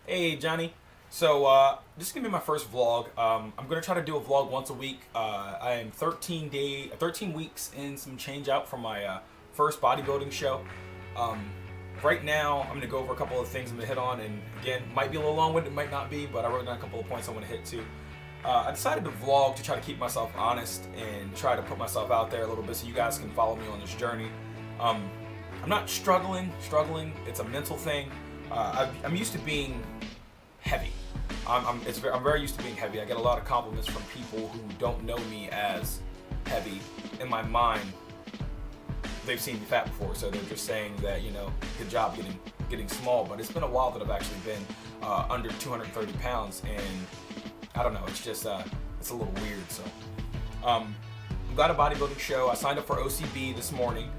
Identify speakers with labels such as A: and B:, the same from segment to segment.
A: Hey Johnny. This is gonna be my first vlog. I'm gonna try to do a vlog once a week. I am 13 weeks in some change out from my first bodybuilding show. Um, right now, I'm gonna go over a couple of things I'm gonna hit on, and again, might be a little long-winded, might not be, but I wrote down a couple of points I want to hit too. I decided to vlog to try to keep myself honest and try to put myself out there a little bit so you guys can follow me on this journey. Um, I'm not struggling. It's a mental thing. I'm used to being heavy. I'm very used to being heavy. I get a lot of compliments from people who don't know me as heavy. In my mind, they've seen me fat before, so they're just saying that, good job getting small. But it's been a while that I've actually been under 230 pounds, and I don't know. It's just it's a little weird. So I've got a bodybuilding show. I signed up for OCB this morning.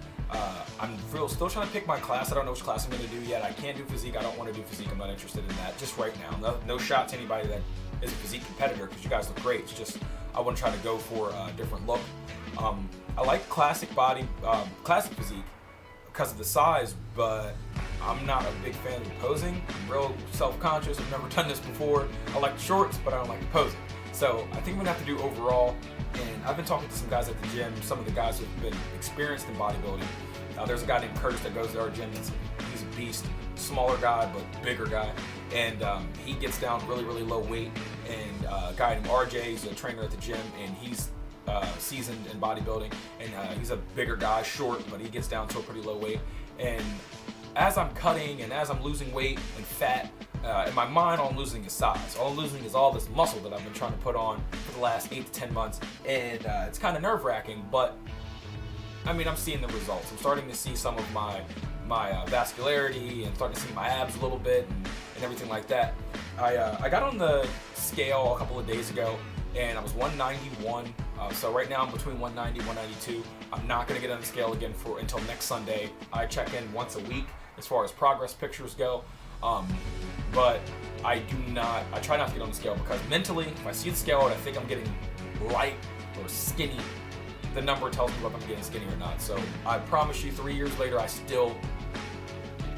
A: I'm still trying to pick my class. I don't know which class I'm going to do yet. I can't do physique. I don't want to do physique. I'm not interested in that just right now. No shot to anybody that is a physique competitor because you guys look great. It's just I want to try to go for a different look. I like classic physique because of the size, but I'm not a big fan of posing. I'm real self-conscious. I've never done this before. I like the shorts, but I don't like the posing. So I think I'm going to have to do overall. And I've been talking to some guys at the gym, some of the guys who've been experienced in bodybuilding. There's a guy named Curtis that goes to our gym. He's a beast, smaller guy, but bigger guy. And he gets down really low weight. And a guy named RJ, he's a trainer at the gym, and he's seasoned in bodybuilding. And he's a bigger guy, short, but he gets down to a pretty low weight. And as I'm cutting and as I'm losing weight and fat, in my mind, all I'm losing is size. All I'm losing is all this muscle that I've been trying to put on for the last 8 to 10 months. And it's kind of nerve-wracking, but I mean, I'm seeing the results. I'm starting to see some of my vascularity and starting to see my abs a little bit and everything like that. I got on the scale a couple of days ago, and I was 191. So right now I'm between 190 and 192. I'm not going to get on the scale again until next Sunday. I check in once a week as far as progress pictures go. But I try not to get on the scale because mentally, if I see the scale and I think I'm getting light or skinny, the number tells me whether I'm getting skinny or not. So I promise you 3 years later, I still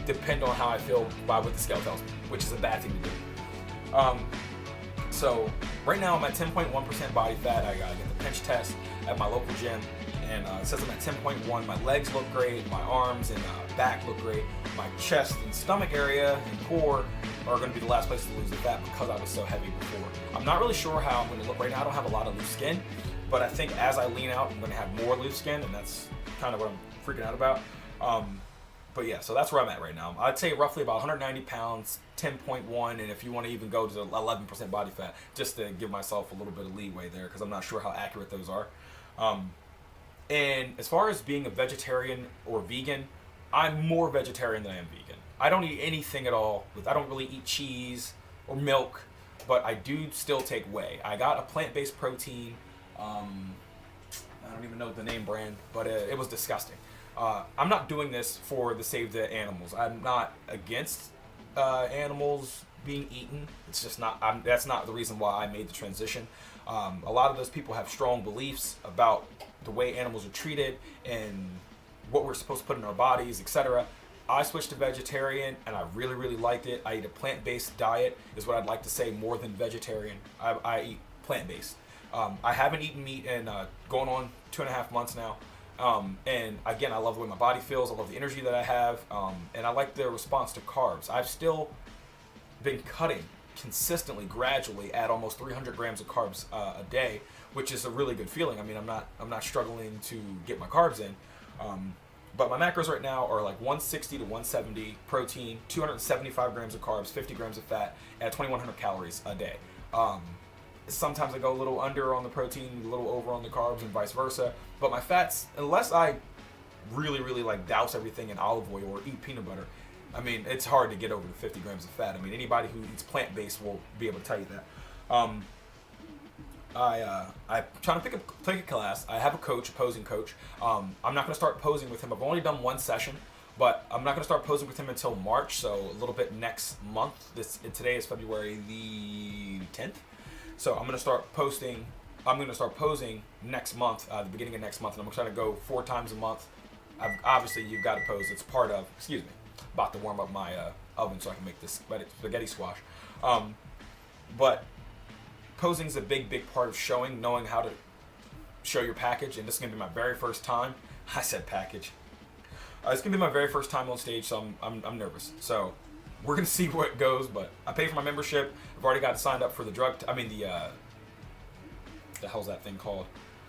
A: depend on how I feel by what the scale tells me, which is a bad thing to do. So right now I'm at 10.1% body fat. I get the pinch test at my local gym, and it says I'm at 10.1. My legs look great, my arms and back look great. My chest and stomach area and core are going to be the last places to lose the fat because I was so heavy before. I'm not really sure how I'm going to look right now. I don't have a lot of loose skin, but I think as I lean out, I'm going to have more loose skin, and that's kind of what I'm freaking out about. But yeah, so that's where I'm at right now. I'd say roughly about 190 pounds, 10.1, and if you want to even go to 11% body fat, just to give myself a little bit of leeway there, because I'm not sure how accurate those are. And as far as being a vegetarian or vegan, I'm more vegetarian than I am vegan. I don't eat anything at all. I don't really eat cheese or milk, but I do still take whey. I got a plant-based protein. I don't even know the name brand, but it was disgusting. I'm not doing this for the save the animals. I'm not against animals being eaten. It's just not. That's not the reason why I made the transition. A lot of those people have strong beliefs about the way animals are treated and what we're supposed to put in our bodies, etc. I switched to vegetarian, and I really liked it. I eat a plant-based diet, is what I'd like to say, more than vegetarian. I eat plant-based. I haven't eaten meat in going on 2.5 months now. And again, I love the way my body feels. I love the energy that I have, and I like the response to carbs. I've still been cutting consistently, gradually, at almost 300 grams of carbs a day, which is a really good feeling. I mean, I'm not struggling to get my carbs in, but my macros right now are like 160 to 170 protein, 275 grams of carbs, 50 grams of fat, at 2,100 calories a day. Sometimes I go a little under on the protein, a little over on the carbs, and vice versa. But my fats, unless I really like douse everything in olive oil or eat peanut butter, I mean, it's hard to get over the 50 grams of fat. I mean, anybody who eats plant-based will be able to tell you that. I'm trying to take a class. I have a coach, a posing coach. I'm not going to start posing with him. I've only done one session, but I'm not going to start posing with him until March, so a little bit next month. Today is February the 10th. So I'm going to start posting. I'm going to start posing next month, the beginning of next month, and I'm trying to go 4 times a month. Obviously, you've got to pose. It's part of. Excuse me. About to warm up my oven so I can make this spaghetti squash. But posing is a big part of showing, knowing how to show your package, and this is going to be my very first time. I said package. It's going to be my very first time on stage, so I'm nervous. So we're going to see where it goes, but I paid for my membership. I've already got signed up for the the hell's that thing called?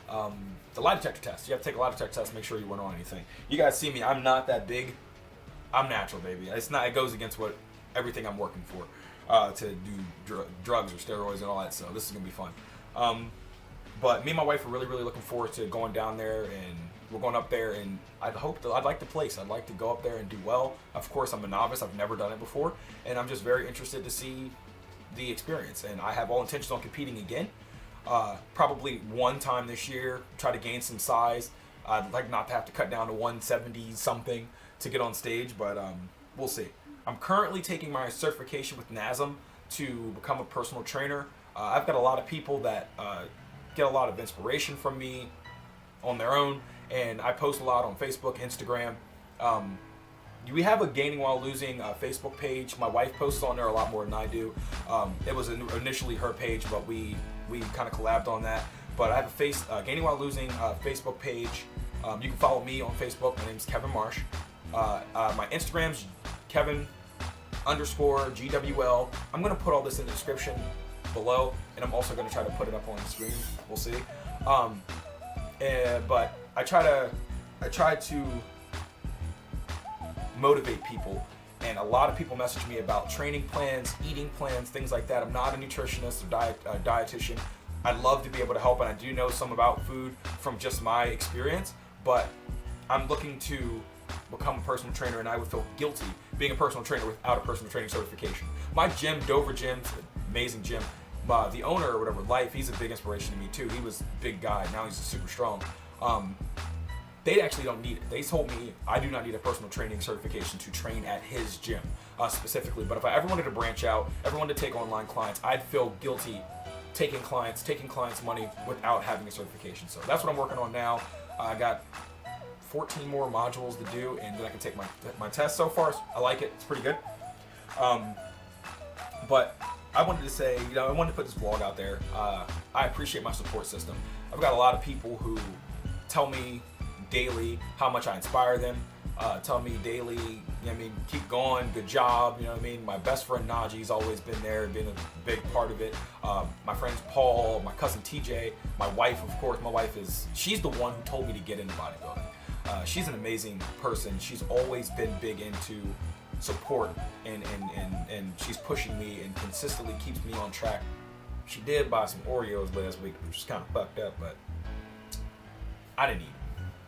A: The lie detector test. You have to take a lie detector test to make sure you weren't on anything. You guys see me, I'm not that big. I'm natural, baby. It's not. It goes against what everything I'm working for to do drugs or steroids and all that. So this is gonna be fun. But me and my wife are really looking forward to going down there, and we're going up there, and I'd like the place. I'd like to go up there and do well. Of course, I'm a novice. I've never done it before, and I'm just very interested to see the experience. And I have all intentions on competing again. Probably one time this year, try to gain some size. I'd like not to have to cut down to 170 something to get on stage, but we'll see. I'm currently taking my certification with NASM to become a personal trainer. I've got a lot of people that get a lot of inspiration from me on their own, and I post a lot on Facebook, Instagram. We have a Gaining While Losing Facebook page. My wife posts on there a lot more than I do. It was initially her page, but we kind of collabed on that. But I have a Gaining While Losing Facebook page. You can follow me on Facebook. My name's Kevin Marsh. My Instagram's Kevin_GWL. I'm gonna put all this in the description below, and I'm also gonna try to put it up on the screen. We'll see. But I try to motivate people, and a lot of people message me about training plans, eating plans, things like that. I'm not a nutritionist or dietitian. I'd love to be able to help, and I do know some about food from just my experience, but I'm looking to become a personal trainer, and I would feel guilty being a personal trainer without a personal training certification. My gym, Dover Gym, amazing gym. The owner or whatever, Life, he's a big inspiration to me too. He was a big guy, now he's super strong. They actually don't need it. They told me I do not need a personal training certification to train at his gym specifically. But if I ever wanted to branch out, ever wanted to take online clients, I'd feel guilty taking clients' money without having a certification. So that's what I'm working on now. I got 14 more modules to do, and then I can take my test. So far, I like it. It's pretty good. But I wanted to say, I wanted to put this vlog out there. I appreciate my support system. I've got a lot of people who tell me daily how much I inspire them, tell me daily, keep going, good job, My best friend Najee's always been there, been a big part of it. My friends Paul, my cousin TJ, my wife, of course. She's the one who told me to get into bodybuilding. She's an amazing person. She's always been big into support, and she's pushing me and consistently keeps me on track. She did buy some Oreos last week, which is kind of fucked up, but I didn't eat.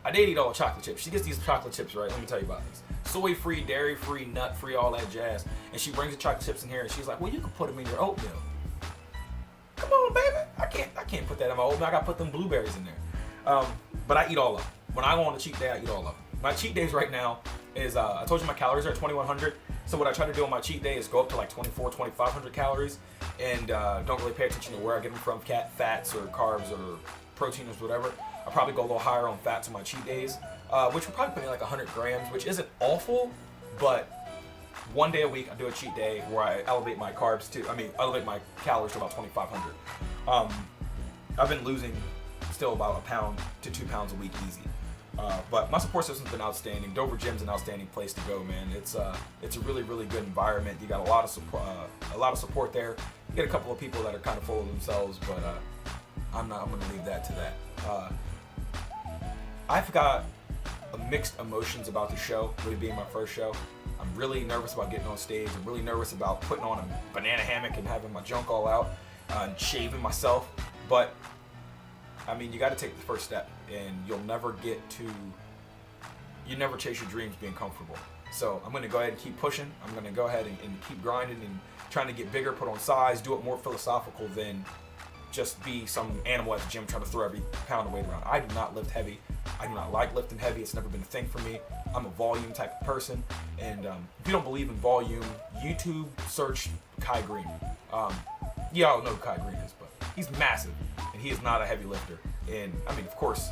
A: I did eat all the chocolate chips. She gets these chocolate chips, right? Let me tell you about these. Soy-free, dairy-free, nut-free, all that jazz. And she brings the chocolate chips in here, and she's like, well, you can put them in your oatmeal. Come on, baby. I can't put that in my oatmeal. I got to put them blueberries in there. But I eat all of them. When I go on a cheat day, I eat all of them. My cheat days right now is, I told you my calories are 2,100. So what I try to do on my cheat day is go up to like 2,500 calories, and don't really pay attention to where I get them from, fats or carbs or protein or whatever. I'll probably go a little higher on fats on my cheat days, which will probably put me like 100 grams, which isn't awful, but one day a week I do a cheat day where I elevate my calories to about 2,500. I've been losing still about 1 pound to 2 pounds a week easy. But my support system's been outstanding. Dover Gym's an outstanding place to go, man. It's a really good environment. You got a lot of support there. You get a couple of people that are kind of full of themselves, but I'm gonna leave that to that. I've got mixed emotions about the show, really being my first show. I'm really nervous about getting on stage. I'm really nervous about putting on a banana hammock and having my junk all out and shaving myself. But you got to take the first step, and you never chase your dreams being comfortable. So I'm going to go ahead and keep pushing. I'm going to go ahead and keep grinding and trying to get bigger, put on size, do it more philosophical than just be some animal at the gym trying to throw every pound of weight around. I do not lift heavy. I do not like lifting heavy. It's never been a thing for me. I'm a volume type of person. And if you don't believe in volume, YouTube search Kai Green. Y'all know who Kai Green is, but he's massive, and he is not a heavy lifter. And of course,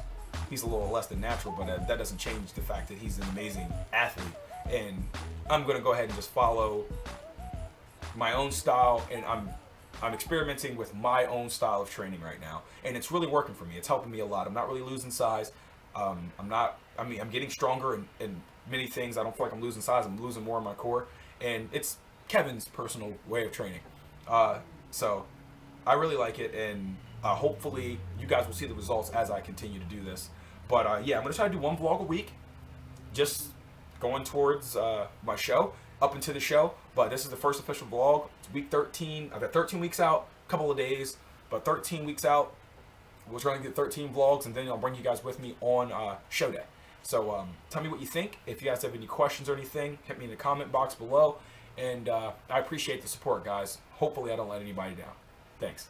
A: he's a little less than natural, but that doesn't change the fact that he's an amazing athlete. And I'm gonna go ahead and just follow my own style, and I'm experimenting with my own style of training right now, and it's really working for me. It's helping me a lot. I'm not really losing size. I'm getting stronger in many things. I don't feel like I'm losing size. I'm losing more in my core, and it's Kevin's personal way of training. So I really like it, and hopefully you guys will see the results as I continue to do this. But yeah, I'm gonna try to do one vlog a week, just going towards my show, up into the show. But this is the first official vlog. It's week 13. I've got 13 weeks out, a couple of days, but 13 weeks out. We're trying to get 13 vlogs, and then I'll bring you guys with me on show day. So tell me what you think. If you guys have any questions or anything, hit me in the comment box below. And I appreciate the support, guys. Hopefully I don't let anybody down. Thanks.